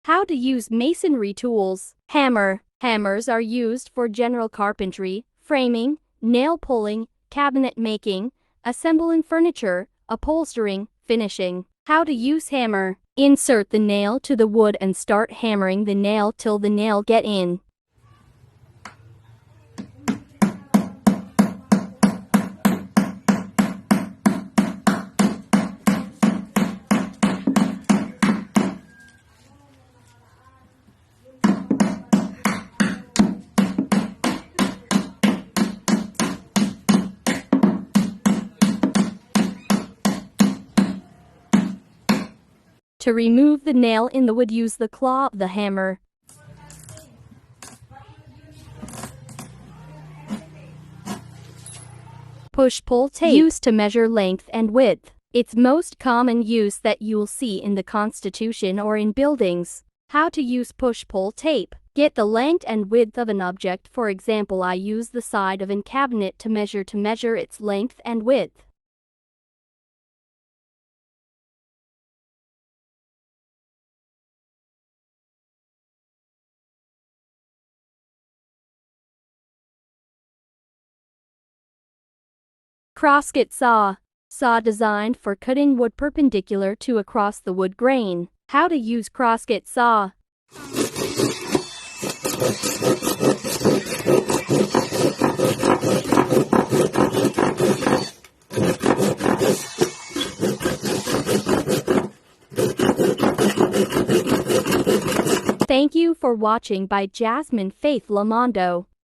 How to use masonry tools. Hammer. Hammers are used for general carpentry, framing, nail pulling, cabinet making, assembling furniture, upholstering, finishing. How to use hammer. Insert the nail to the wood and start hammering the nail till the nail get in. To remove the nail in the wood, use the claw of the hammer. Push-pull tape, used to measure length and width. It's most common use that you'll see in the Constitution or in buildings. How to use push-pull tape. Get the length and width of an object. For example, I use the side of a cabinet to measure its length and width. Crosscut saw. Saw designed for cutting wood perpendicular to across the wood grain. How to use crosscut saw. Thank you for watching by Jasmine Faith Lamondo.